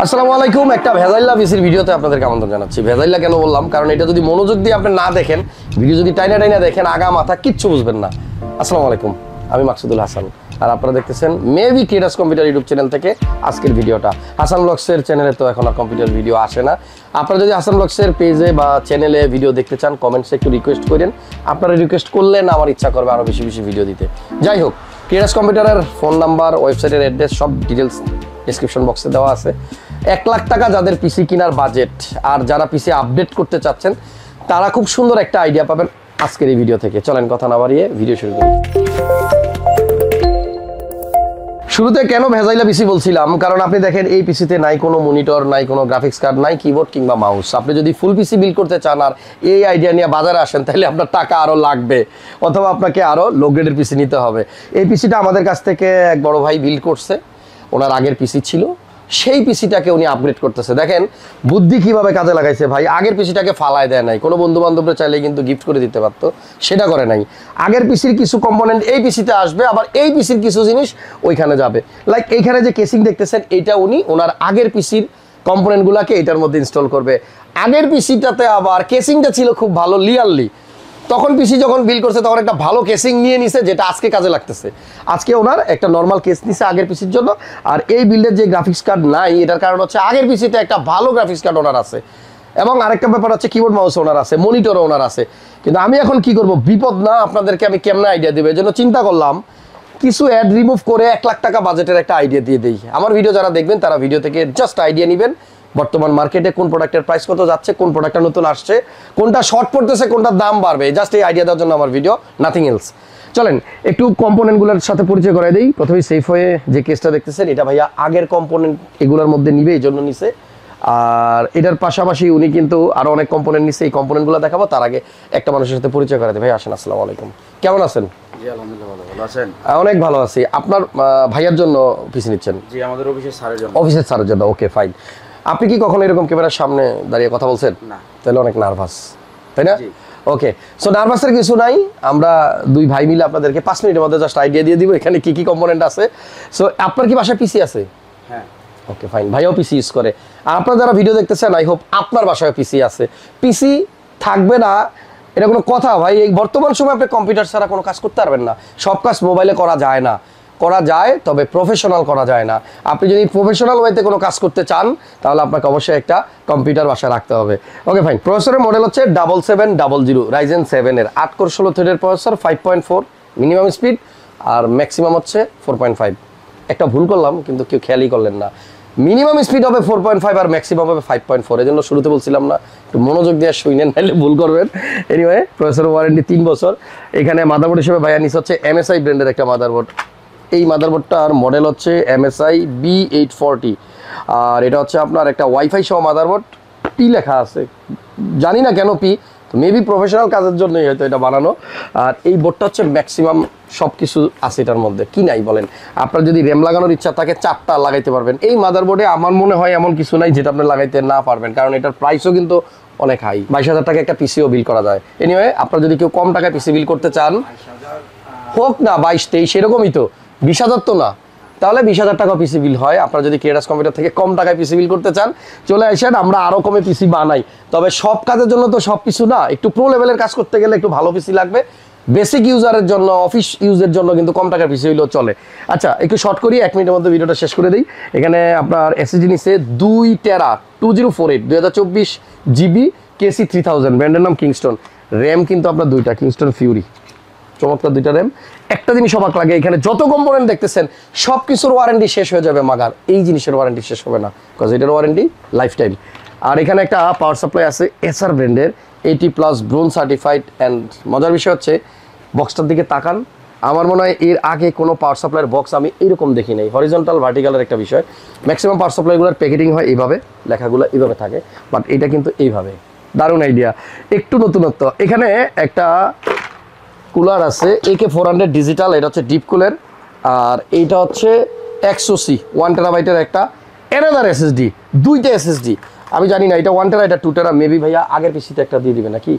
আসসালামু আলাইকুম। একটা ভেজাইল্লা পিসির ভিডিওতে আপনাদেরকে আমন্ত্রণ জানাচ্ছি। ভেজাইল্লা কেন বললাম, কারণ এটা যদি মনোযোগ দিয়ে আপনি না দেখেন, ভিডিও যদি টাইনা দেখেন, আগা মাথা কিচ্ছু বুঝবেন না। আসসালামু আলাইকুম, আমি মাকসুদুল হাসান, আর আপনারা দেখতেছেন maybe creators computer YouTube channel থেকে আজকের ভিডিওটা। হাসান ব্লগসের চ্যানেলে তো এখন আর কম্পিউটার ভিডিও আসে না। আপনারা যদি হাসান ব্লগসের পেজে বা চ্যানেলে ভিডিও দেখতে চান, কমেন্টসে একটু রিকোয়েস্ট করেন। আপনারা রিকোয়েস্ট করলেন আমার ইচ্ছা করবে আরও বেশি বেশি ভিডিও দিতে। যাই হোক, ক্রিয়েটার্স কম্পিউটারের ফোন নাম্বার, ওয়েবসাইটের অ্যাড্রেস সব ডিটেলস ডেসক্রিপশন বক্সে দেওয়া আছে। 1 লাখ টাকা যাদের পিসি কেনার বাজেট আর যারা পিসি আপডেট করতে চাচ্ছেন, তারা খুব সুন্দর একটা আইডিয়া পাবেন আজকের এই ভিডিও থেকে। চলেন কথা না বাড়িয়ে ভিডিও শুরু করি। শুরুতে কেন ভেজাইলা পিসি বলছিলাম, কারণ আপনি দেখেন এই পিসিতে নাই কোনো মনিটর, নাই কোনো গ্রাফিক্স কার্ড, নাই কিবোর্ড কিংবা মাউস। আপনি যদি ফুল পিসি বিল্ড করতে চান আর এই আইডিয়া নিয়ে বাজারে আসেন, তাহলে আপনার টাকা আরও লাগবে, অথবা আপনাকে আরও লো গ্রেডের পিসি নিতে হবে। এই পিসিটা আমাদের কাছ থেকে এক বড় ভাই বিল্ড করছে। ওনার আগের পিসি ছিল, সেই পিসিটাকে উনি আপগ্রেড করতেছে। দেখেন বুদ্ধি কিভাবে কাজে লাগাইছে ভাই। আগের পিসিটাকে ফালায় দেয় নাই, কোনো বন্ধু বান্ধবরা চাইলে কিন্তু গিফট করে দিতে পারতো, সেটা করে নাই। আগের পিসির কিছু কম্পোনেন্ট এই পিসিতে আসবে, আবার এই পিসির কিছু জিনিস ওইখানে যাবে। লাইক এইখানে যে কেসিং দেখতেছেন, এইটা উনি ওনার আগের পিসির কম্পোনেন্টগুলোকে এটার মধ্যে ইনস্টল করবে। আগের পিসিটাতে আবার কেসিংটা ছিল খুব ভালো, লিয়ারলি। তখন পিসি যখন বিল্ড করছে তখন একটা ভালো কেসিং নিয়ে নিছে, যেটা আজকে কাজে লাগতেছে। আজকে ওনার একটা নর্মাল কেস নিছে আগের পিসির জন্য। আর এই বিল্ডের যে গ্রাফিক্স কার্ড নাই, এটার কারণ হচ্ছে আগের পিসিতে একটা ভালো গ্রাফিক্স কার্ড ওনার আছে, এবং আরেকটা ব্যাপার হচ্ছে কিবোর্ড মাউস ওনার আছে, মনিটরও ওনার আছে। কিন্তু আমি এখন কি করব, বিপদ না, আপনাদেরকে আমি কেমন আইডিয়া দেবো, এই জন্য চিন্তা করলাম কিছু অ্যাড রিমুভ করে 1 লাখ টাকা বাজেটের একটা আইডিয়া দিয়ে দিই। আমার ভিডিও যারা দেখবেন তারা ভিডিও থেকে জাস্ট আইডিয়া নেবেন, বর্তমান মার্কেটে কোন প্রোডাক্টের প্রাইস কত যাচ্ছে, কোন প্রোডাক্টটা নতুন আসছে, কোনটা শর্ট পড়তেছে, কোনটা দাম বাড়বে, জাস্ট এই আইডিয়া দেওয়ার জন্য আমার ভিডিও, নাথিং এলস। চলেন একটু কম্পোনেন্টগুলোর সাথে পরিচয় করাই দিই। প্রথমেই সেফ হয়ে যে কেসটা দেখতেছেন, এটা ভাইয়া আগের কম্পোনেন্ট এগুলোর মধ্যে নিবে, এই জন্য নিছে। আর এটার পাশাপাশি উনি কিন্তু আরো অনেক কম্পোনেন্ট নিছে, এই কম্পোনেন্টগুলো দেখাবো। তার আগে একটা মানুষের সাথে পরিচয় করাই দিই। ভাই আসেন, আসসালামু আলাইকুম, কেমন আছেন? জি আলহামদুলিল্লাহ, ভালো আছেন? অনেক ভালো আছি। আপনার ভাইয়ার জন্য পিসি নিচ্ছেন? জি, আমাদের অফিসের স্যারের জন্য। অফিসের স্যারের জন্য, ওকে ফাইন। আপনি কি কখনো এরকম ক্যামেরার সামনে দাঁড়িয়ে কথা বলছেন? না। তাহলে অনেক নার্ভাস, তাই না? ওকে, সো নার্ভাসের কিছু নাই। আমরা দুই ভাই মিলে আপনাদেরকে 5 মিনিটের মধ্যে জাস্ট আইডিয়া দিয়ে দিব এখানে কি কি কম্পোনেন্ট আছে। সো আপনার কি বাসায় পিসি আছে? হ্যাঁ। ওকে ফাইন, ভাইও পিসি ইউজ করে। আর আপনারা যারা ভিডিও দেখতেছেন, আই হোপ আপনার বাসায় পিসি আছে। পিসি থাকবে না এটা কোনো কথা ভাই? এই বর্তমান সময় আপনি কম্পিউটার ছাড়া কোনো কাজ করতে পারবেন না। সব কাজ মোবাইলে করা যায় না, করা যায় তবে প্রফেশনাল করা যায় না। আপনি যদি প্রফেশনাল ওয়েতে কোনো কাজ করতে চান, তাহলে আপনাকে অবশ্যই একটা কম্পিউটার বাসায় রাখতে হবে। Okay fine. প্রসেসরের মডেল হচ্ছে 7700 রাইজেন 7 এর 8 কোর 16 থ্রেডের প্রসেসর, 5.4 মিনিমাম স্পিড, আর ম্যাক্সিমাম হচ্ছে 4.5। একটা ভুল করলাম কিন্তু কেউ খেয়ালই করলেন না। মিনিমাম স্পিড হবে 4.5 আর ম্যাক্সিমাম হবে 5.4। এই জন্য শুরুতে বলছিলাম না, একটু মনোযোগ দিয়ে শুনেন, নাহলে ভুল করবেন। এনিওয়ে, প্রসেসর ওয়ারেন্টি 3 বছর। এখানে মাদারবোর্ড হিসেবে ভাইয়া নিচ্ছে হচ্ছে MSI ব্র্যান্ডের একটা মাদারবোর্ড। এই মাদারবোর্ডটার মডেল হচ্ছে MSI B840। আর এটা হচ্ছে আপনার একটা ওয়াইফাই সহ মাদারবোর্ড। পি লেখা আছে, জানি না কেন পি, তো মেবি প্রফেশনাল কাজের জন্যই হয়তো এটা বানানো। আর এই বোর্ডটা হচ্ছে ম্যাক্সিমাম সব কিছু আছে এটার মধ্যে, কি নাই বলেন? আপনার যদি র্যাম লাগানোর ইচ্ছা থাকে 4টা লাগাইতে পারবেন। এই মাদারবোর্ডে আমার মনে হয় এমন কিছু নাই যেটা আপনি লাগাইতে না পারবেন, কারণ এটার প্রাইসও কিন্তু অনেক হাই। 22,000 টাকা একটা পিসিও বিল করা যায়। এনিওয়ে, আপনারা যদি কেউ কম টাকায় পিসি বিল করতে চান, হোক না 22-23 এরকমই তো, 20,000 তো না, তাহলে 20,000 টাকা পিসি বিল হয়। আপনারা যদি ক্রিয়েটার্স কম্পিউটার থেকে কম টাকায় পিসি বিল করতে চান, চলে আসেন, আমরা আরও কমে পিসি বানাই। তবে সব কাজের জন্য তো সব কিছু না, একটু প্রো লেভেলের কাজ করতে গেলে একটু ভালো পিসি লাগবে। বেসিক ইউজারের জন্য, অফিস ইউজের জন্য কিন্তু কম টাকার পিসি হইলেও চলে। আচ্ছা, একটু শর্ট করি, 1 মিনিটের মধ্যে ভিডিওটা শেষ করে দিই। এখানে আপনার এসএসডি নিচ্ছে 2 টেরা 2048 2024 জিবি কেসি 3000, ব্র্যান্ডের নাম কিংস্টন। র্যাম কিন্তু আপনার দুইটা, কিংস্টন ফিউরি, চমৎকার দুইটা র্যাম। একটা জিনিস অবাক লাগে, এখানে যত কম্পোনেন্ট দেখতেছেন সব কিছুর ওয়ারেন্টি শেষ হয়ে যাবে, মাগার এই জিনিসের ওয়ারেন্টি শেষ হবে না, বিকজ এটার ওয়ারেন্টি লাইফ টাইম। আর এখানে একটা পাওয়ার সাপ্লাই আছে এসআর ব্র্যান্ডের, 80+ ব্রোঞ্জ সার্টিফাইড। অ্যান্ড মজার বিষয় হচ্ছে, বক্সটার দিকে তাকান, আমার মনে হয় এর আগে কোনো পাওয়ার সাপ্লাইয়ের বক্স আমি এরকম দেখি নাই। হরিজন্টাল ভার্টিক্যালের একটা বিষয়, ম্যাক্সিমাম পাওয়ার সাপ্লাইগুলোর প্যাকেটিং হয় এইভাবে, লেখাগুলো এইভাবে থাকে, বাট এটা কিন্তু এইভাবে। দারুণ আইডিয়া, একটু নতুনত্ব। এখানে একটা কুলার আছে AK400 ডিজিটাল, এটা হচ্ছে ডিপ কুলার। আর এইটা হচ্ছে 100C 1 টেরাবাইটের একটা এনাদার এসএসডি, দুইটা এসএসডি। আমি জানি না এটা 1 টেরা এটা 2 টেরা, মেবি ভাইয়া আগের পিসিতে একটা দিয়ে দিবে নাকি?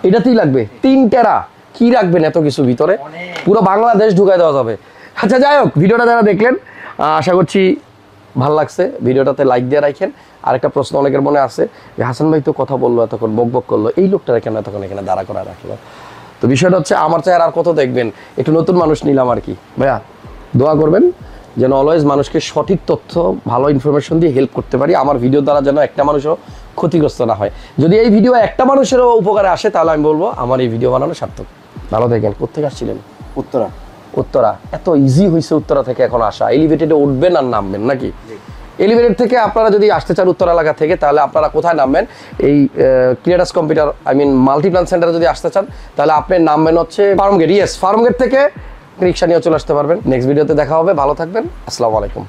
এটাতেই লাগবে 3 টেরা। কি রাখবেন এত কিছু ভিতরে? পুরো বাংলাদেশ ঢুকাই দেওয়া যাবে। আচ্ছা যাই হোক, ভিডিওটা যারা দেখলেন আশা করছি ভালো লাগছে ভিডিওটাতে লাইক দিয়ে রাখেন। আরেকটা প্রশ্ন অনেকের মনে আছে যে হাসান ভাই তো কথা বললো এতক্ষণ বক করলো, এই লোকটা কেন এতক্ষণ এখানে দাঁড়া করা রাখলো? তো বিষয়টা হচ্ছে আমার চেহারা আর কত দেখবেন, একটু নতুন মানুষ নিলাম আর কি। ভাইয়া দোয়া করবেন যেন অলওয়েজ মানুষকে সঠিক তথ্য ভালো ইনফরমেশন দিয়ে হেল্প করতে পারি, আমার ভিডিও দ্বারা যেন একটা মানুষও ক্ষতিগ্রস্ত না হয়। যদি এই ভিডিও একটা মানুষেরও উপকারে আসে তাহলে আমি বলবো আমার এই ভিডিও বানানো সার্থক। ভালো থাকেন। কোথেকে আসছিলেন? উত্তরা। উত্তরা। এত ইজি হয়েছে উত্তরা থেকে এখন আসা, এলিভেটেডে উঠবেন আর নামবেন নাকি? এলিভেটেড থেকে আপনারা যদি আসতে চান উত্তরা এলাকা থেকে তাহলে আপনারা কোথায় নামবেন? এই ক্রিয়েটার্স কম্পিউটার মাল্টিপ্ল্যান সেন্টারে যদি আসতে চান তাহলে আপনি নামবেন হচ্ছে ফার্মগেট। ফার্মগেট থেকে রিক্সা নিয়ে চলে আসতে পারবেন। নেক্সট ভিডিওতে দেখা হবে, ভালো থাকবেন, আসসালামু আলাইকুম।